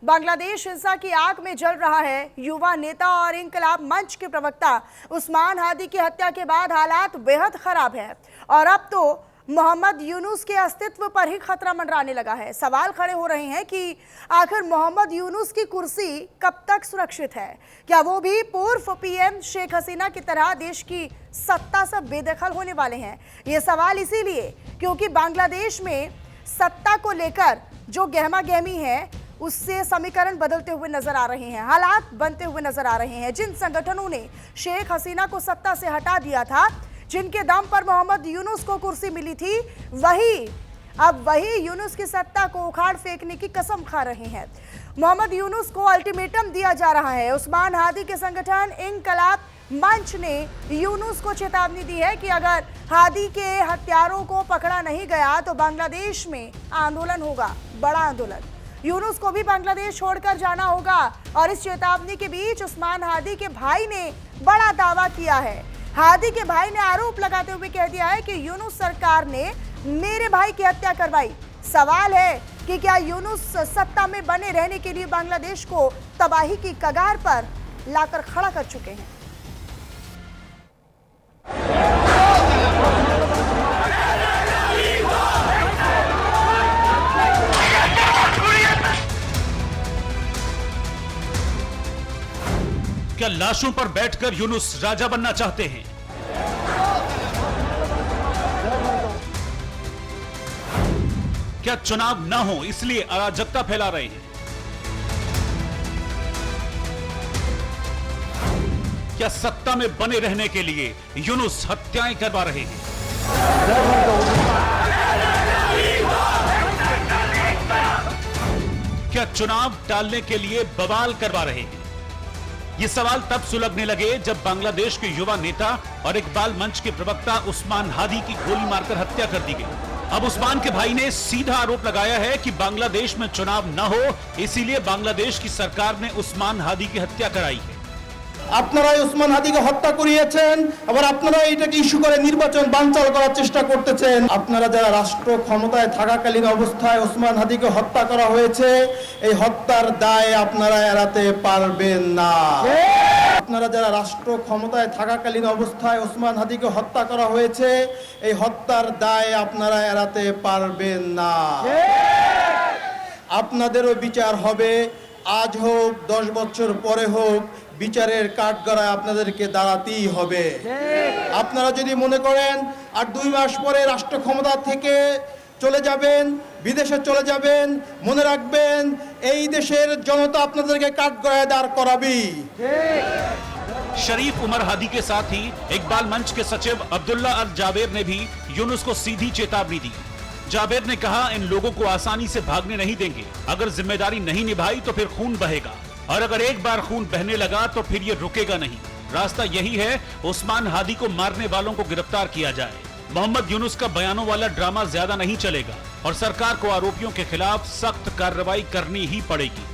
बांग्लादेश हिंसा की आग में जल रहा है। युवा नेता और इंकलाब मंच के प्रवक्ता उस्मान हादी की हत्या के बाद हालात बेहद खराब है और अब तो मोहम्मद यूनुस के अस्तित्व पर ही खतरा मंडराने लगा है। सवाल खड़े हो रहे हैं कि आखिर मोहम्मद यूनुस की कुर्सी कब तक सुरक्षित है? क्या वो भी पूर्व पीएम शेख हसीना की तरह देश की सत्ता से बेदखल होने वाले हैं? ये सवाल इसीलिए क्योंकि बांग्लादेश में सत्ता को लेकर जो गहमा गहमी है उससे समीकरण बदलते हुए नजर आ रहे हैं, हालात बनते हुए नजर आ रहे हैं। जिन संगठनों ने शेख हसीना को सत्ता से हटा दिया था, जिनके दम पर मोहम्मद यूनुस को कुर्सी मिली थी, वही यूनुस की सत्ता को उखाड़ फेंकने की कसम खा रहे हैं। मोहम्मद यूनुस को अल्टीमेटम दिया जा रहा है। उस्मान हादी के संगठन इंकलाब मंच ने यूनुस को चेतावनी दी है कि अगर हादी के हत्यारों को पकड़ा नहीं गया तो बांग्लादेश में आंदोलन होगा, बड़ा आंदोलन। यूनुस को भी बांग्लादेश छोड़कर जाना होगा। और इस चेतावनी के बीच उस्मान हादी के भाई ने बड़ा दावा किया है। हादी के भाई ने आरोप लगाते हुए कह दिया है कि यूनुस सरकार ने मेरे भाई की हत्या करवाई। सवाल है कि क्या यूनुस सत्ता में बने रहने के लिए बांग्लादेश को तबाही की कगार पर लाकर खड़ा कर चुके हैं? क्या लाशों पर बैठकर यूनुस राजा बनना चाहते हैं? क्या चुनाव ना हो इसलिए अराजकता फैला रहे हैं? क्या सत्ता में बने रहने के लिए यूनुस हत्याएं करवा रहे हैं? क्या चुनाव टालने के लिए बवाल करवा रहे हैं? ये सवाल तब सुलगने लगे जब बांग्लादेश के युवा नेता और इकबाल मंच के प्रवक्ता उस्मान हादी की गोली मारकर हत्या कर दी गई। अब उस्मान के भाई ने सीधा आरोप लगाया है कि बांग्लादेश में चुनाव न हो इसीलिए बांग्लादेश की सरकार ने उस्मान हादी की हत्या कराई है। আপনারাই উসমান হাদিকে হত্যা করিয়েছেন, আবার আপনারা এটাকে ইস্যু করে নির্বাচন বানচাল করার চেষ্টা করতেছেন। আপনারা যারা রাষ্ট্র ক্ষমতায় থাকাকালীন অবস্থায় উসমান হাদিকে হত্যা করা হয়েছে, এই হত্যার দায় আপনারা এড়াতে পারবেন না। আপনারা যারা রাষ্ট্র ক্ষমতায় থাকাকালীন অবস্থায় উসমান হাদিকে হত্যা করা হয়েছে, এই হত্যার দায় আপনারা এড়াতে পারবেন না। আপনাদেরও বিচার হবে, আজ হোক 10 বছর পরে হোক, বিচারের কাঠগড়ায় আপনাদেরকে দাঁড়াতেই হবে। আপনারা যদি মনে করেন আর 2 মাস পরে রাষ্ট্র ক্ষমতা থেকে চলে যাবেন, বিদেশে চলে যাবেন, মনে রাখবেন এই দেশের জনতা আপনাদেরকে কাঠগড়ায় দাঁড় করাবে। शरीफ उमर हादी के साथ ही इकबाल मंच के सचिव अब्दुल्ला अल जावेर ने भी यूनुस को सीधी चेतावनी दी। जावेर ने कहा, इन लोगों को आसानी से भागने नहीं देंगे। अगर जिम्मेदारी नहीं निभाई तो फिर खून बहेगा और अगर एक बार खून बहने लगा तो फिर ये रुकेगा नहीं। रास्ता यही है, उस्मान हादी को मारने वालों को गिरफ्तार किया जाए। मोहम्मद यूनुस का बयानों वाला ड्रामा ज्यादा नहीं चलेगा और सरकार को आरोपियों के खिलाफ सख्त कार्रवाई करनी ही पड़ेगी।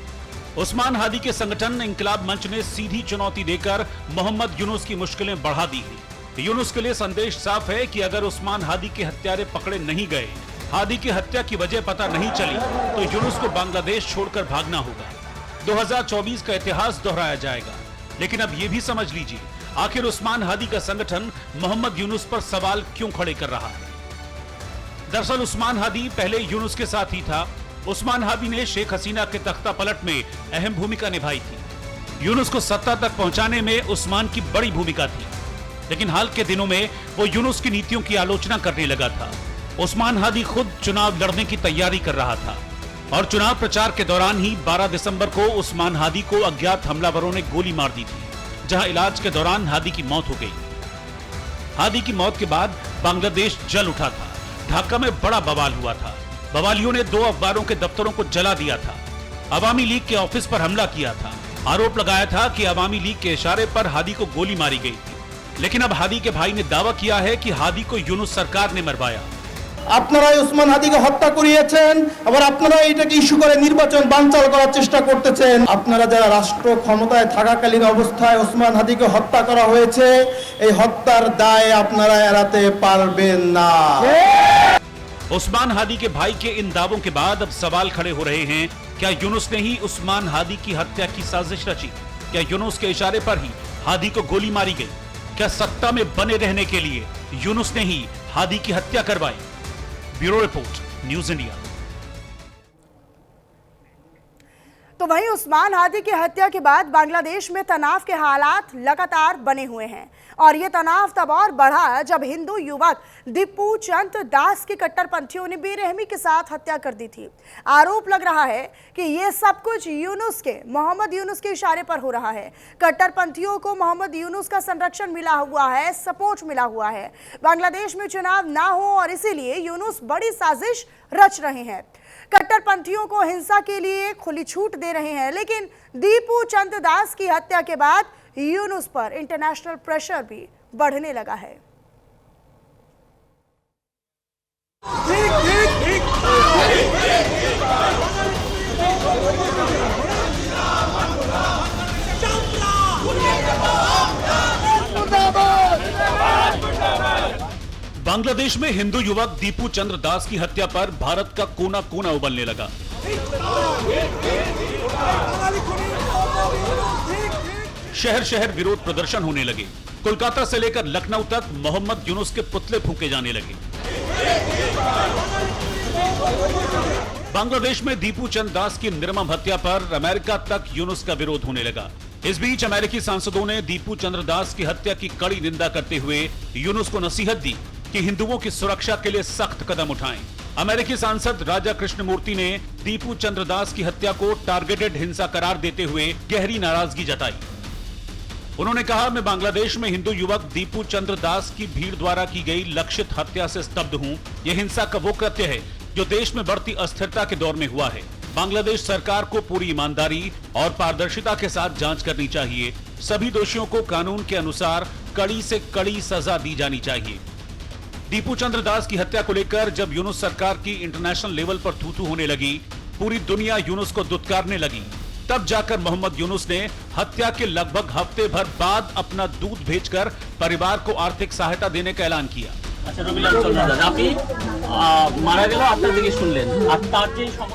उस्मान हादी के संगठन इंकलाब मंच ने सीधी चुनौती देकर मोहम्मद यूनुस की मुश्किलें बढ़ा दी हैं। यूनुस के लिए संदेश साफ है कि अगर उस्मान हादी के हत्यारे पकड़े नहीं गए, हादी की हत्या की वजह पता नहीं चली, तो यूनुस को बांग्लादेश छोड़कर भागना होगा। 2024 का इतिहास दोहराया जाएगा। लेकिन अब यह भी समझ लीजिए, आखिर उस्मान हादी का संगठन मोहम्मद यूनुस पर सवाल क्यों खड़े कर रहा है? दरअसल उस्मान हादी पहले यूनुस के साथ ही था। उस्मान हादी ने शेख हसीना के तख्ता पलट में अहम भूमिका निभाई थी। यूनुस को सत्ता तक पहुंचाने में उस्मान की बड़ी भूमिका थी, लेकिन हाल के दिनों में वो यूनुस की नीतियों की आलोचना करने लगा था। उस्मान हादी खुद चुनाव लड़ने की तैयारी कर रहा था और चुनाव प्रचार के दौरान ही 12 दिसंबर को उस्मान हादी को अज्ञात हमलावरों ने गोली मार दी थी, जहां इलाज के दौरान हादी की मौत हो गई। हादी की मौत के बाद बांग्लादेश जल उठा था। ढाका में बड़ा बवाल हुआ था। बवालियों ने 2 अखबारों के दफ्तरों को जला दिया था। अवामी लीग के ऑफिस पर हमला किया था। आरोप लगाया था कि अवामी लीग के इशारे पर हादी को गोली मारी गई थी। लेकिन अब हादी के भाई ने दावा किया है कि हादी को यूनुस सरकार ने मरवाया। আপনারাই উসমান হাদিকে হত্যা করিয়েছেন, আবার আপনারা এটাকে ইস্যু করে নির্বাচন বানচাল করার চেষ্টা করতেছেন। আপনারা যারা রাষ্ট্র ক্ষমতায় থাকাকালীন অবস্থায় উসমান হাদিকে হত্যা করা হয়েছে, এই হত্যার দায় আপনারা এড়াতে পারবেন না। उस्मान हादी के भाई के इन दावों के बाद अब सवाल खड़े हो रहे हैं क्या यूनुस ने ही उस्मान हादी की हत्या की साजिश रची? क्या यूनुस के इशारे पर ही हादी को गोली मारी गई? क्या सत्ता में बने रहने के लिए यूनुस ने ही हादी की हत्या करवाई? Bureau report, news India. तो वहीं उस्मान हादी की हत्या के बाद बांग्लादेश में तनाव के हालात लगातार बने हुए हैं और ये तनाव तब और बढ़ा जब हिंदू युवक दीपू चंद दास की कट्टरपंथियों ने बेरहमी के साथ हत्या कर दी थी। आरोप लग रहा है कि ये सब कुछ मोहम्मद यूनुस के इशारे पर हो रहा है। कट्टरपंथियों को मोहम्मद यूनुस का संरक्षण मिला हुआ है, सपोर्ट मिला हुआ है। बांग्लादेश में चुनाव ना हो और इसीलिए यूनुस बड़ी साजिश रच रहे हैं। कट्टरपंथियों को हिंसा के लिए खुली छूट दे रहे हैं, लेकिन दीपू चंद दास की हत्या के बाद यूनुस पर इंटरनेशनल प्रेशर भी बढ़ने लगा है। बांग्लादेश में हिंदू युवक दीपू चंद्र दास की हत्या पर भारत का कोना कोना उबलने लगा। शहर शहर विरोध प्रदर्शन होने लगे। कोलकाता से लेकर लखनऊ तक मोहम्मद यूनुस के पुतले फूंके जाने लगे। बांग्लादेश में दीपू चंद दास की निर्मम हत्या पर अमेरिका तक यूनुस का विरोध होने लगा। इस बीच अमेरिकी सांसदों ने दीपू चंद्र दास की हत्या की कड़ी निंदा करते हुए यूनुस को नसीहत दी कि हिंदुओं की सुरक्षा के लिए सख्त कदम उठाएं। अमेरिकी सांसद राजा कृष्णमूर्ति ने दीपू चंद्र दास की हत्या को टारगेटेड हिंसा करार देते हुए गहरी नाराजगी जताई। उन्होंने कहा, मैं बांग्लादेश में हिंदू युवक दीपू चंद्र दास की भीड़ द्वारा की गई लक्षित हत्या से स्तब्ध हूं। यह हिंसा का वो कृत्य है जो देश में बढ़ती अस्थिरता के दौर में हुआ है। बांग्लादेश सरकार को पूरी ईमानदारी और पारदर्शिता के साथ जांच करनी चाहिए। सभी दोषियों को कानून के अनुसार कड़ी से कड़ी सजा दी जानी चाहिए। दीपू चंद्र दास की हत्या को लेकर जब यूनुस सरकार की इंटरनेशनल लेवल पर थू-थू होने लगी, पूरी दुनिया यूनुस को दुत्कारने लगी, तब जाकर मोहम्मद यूनुस ने हत्या के लगभग हफ्ते भर बाद अपना दूध भेजकर परिवार को आर्थिक सहायता देने का ऐलान किया।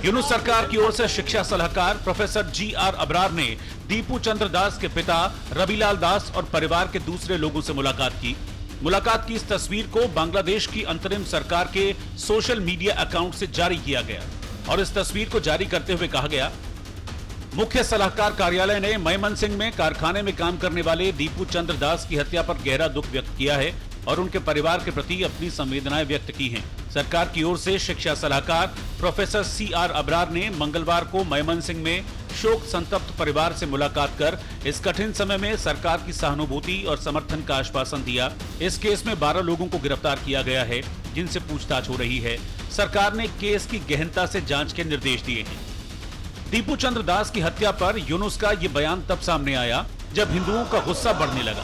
यूनुस सरकार की ओर से शिक्षा सलाहकार प्रोफेसर GR अबरार ने दीपू चंद्र दास के पिता रविलाल दास और परिवार के दूसरे लोगों से मुलाकात की। मुलाकात की इस तस्वीर को बांग्लादेश की अंतरिम सरकार के सोशल मीडिया अकाउंट से जारी किया गया और इस तस्वीर को जारी करते हुए कहा गया, मुख्य सलाहकार कार्यालय ने मयमनसिंह में कारखाने में काम करने वाले दीपू चंद्र दास की हत्या पर गहरा दुख व्यक्त किया है और उनके परिवार के प्रति अपनी संवेदनाएं व्यक्त की हैं। सरकार की ओर से शिक्षा सलाहकार प्रोफेसर CR अबरार ने मंगलवार को मयमनसिंह में शोक संतप्त परिवार से मुलाकात कर इस कठिन समय में सरकार की सहानुभूति और समर्थन का आश्वासन दिया। इस केस में 12 लोगों को गिरफ्तार किया गया है, जिनसे पूछताछ हो रही है। सरकार ने केस की गहनता से जांच के निर्देश दिए हैं। दीपू चंद्र दास की हत्या पर यूनुस का ये बयान तब सामने आया जब हिंदुओं का गुस्सा बढ़ने लगा।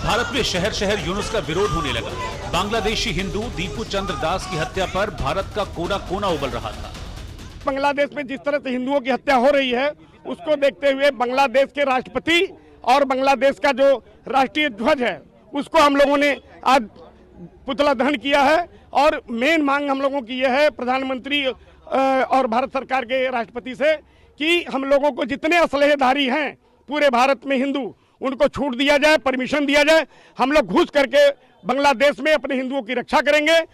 भारत में शहर शहर यूनुस का विरोध होने लगा। बांग्लादेशी हिंदू दीपू चंद्र दास की हत्या पर भारत का कोना कोना उबल रहा था। बांग्लादेश में जिस तरह से हिंदुओं की हत्या हो रही है, उसको देखते हुए बांग्लादेश के राष्ट्रपति और बांग्लादेश का जो राष्ट्रीय ध्वज है, उसको हम लोगों ने आज पुतला दहन किया है। और मेन मांग हम लोगों की यह है प्रधानमंत्री और भारत सरकार के राष्ट्रपति से कि हम लोगों को जितने असलहेधारी हैं पूरे भारत में हिंदू, उनको छूट दिया जाए, परमिशन दिया जाए। हम लोग घुस करके बांग्लादेश में अपने हिंदुओं की रक्षा करेंगे।